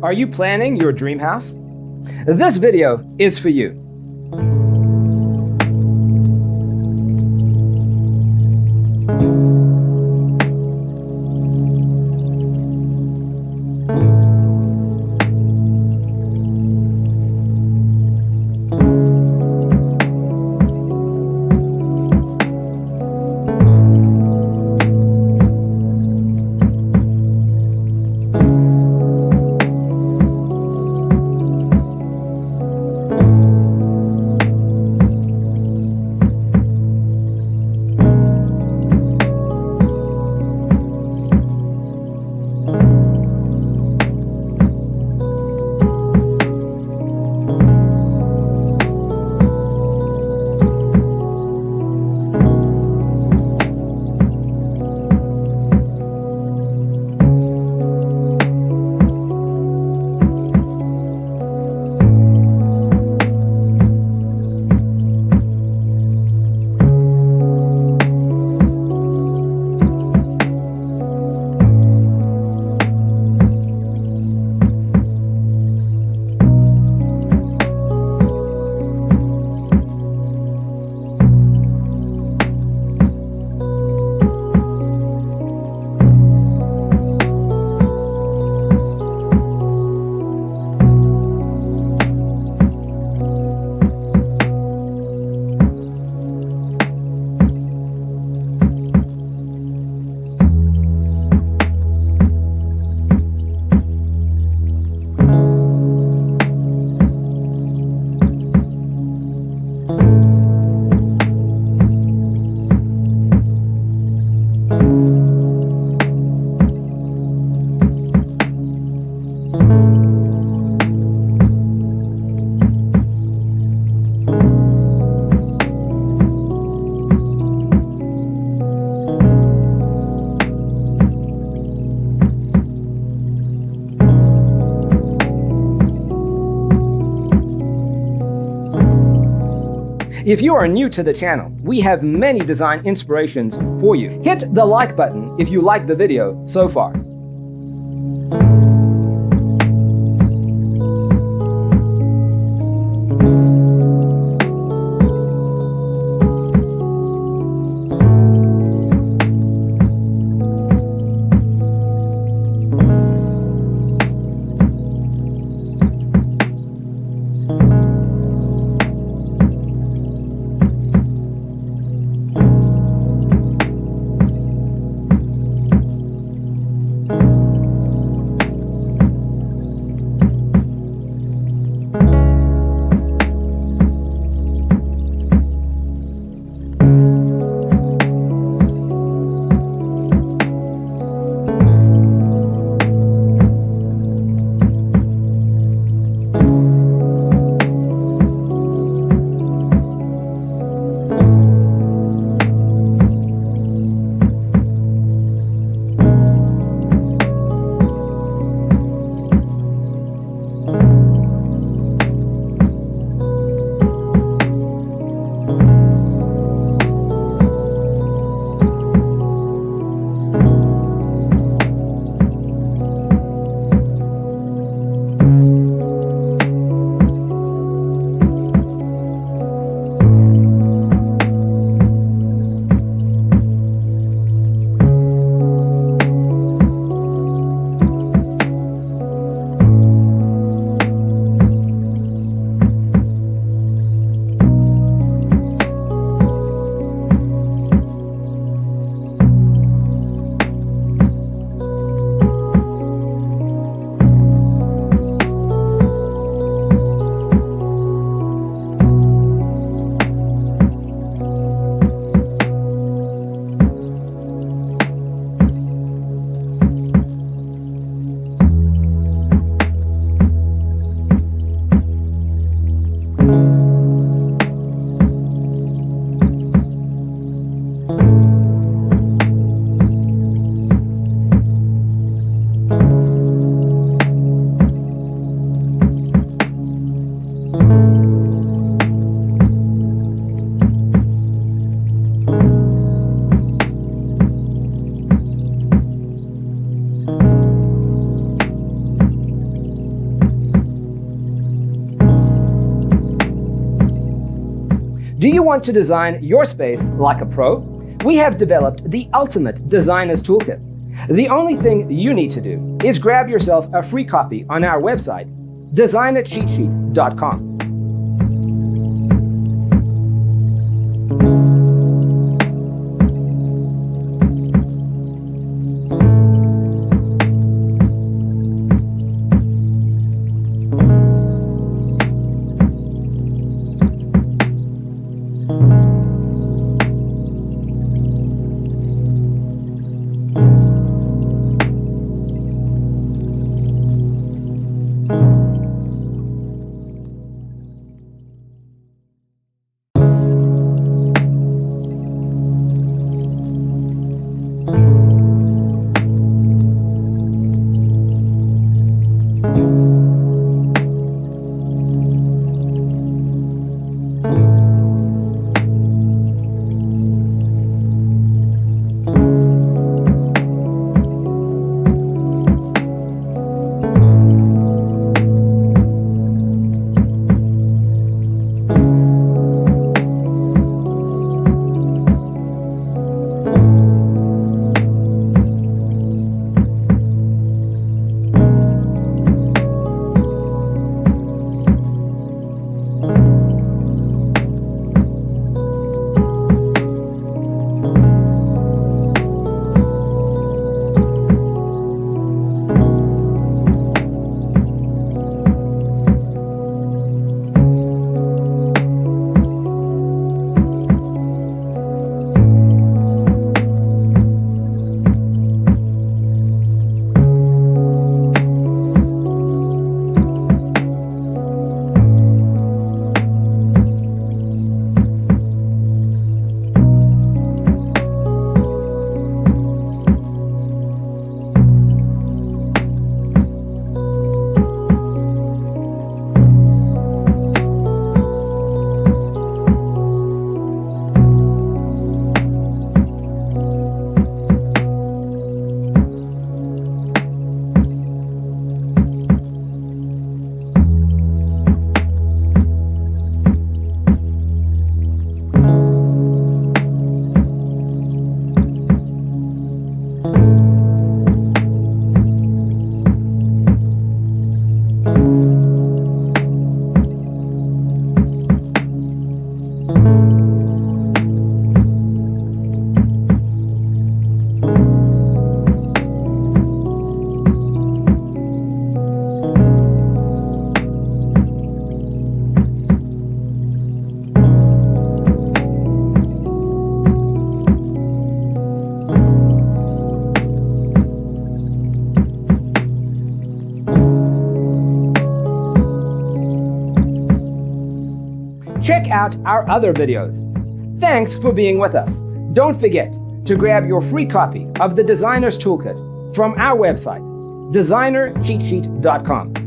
Are you planning your dream house? This video is for you. If you are new to the channel, we have many design inspirations for you. Hit the like button if you like the video so far. Do you want to design your space like a pro? We have developed the ultimate designer's toolkit. The only thing you need to do is grab yourself a free copy on our website, designercheatsheet.com. Check out our other videos. Thanks for being with us. Don't forget to grab your free copy of the Designer's Toolkit from our website, designercheatsheet.com.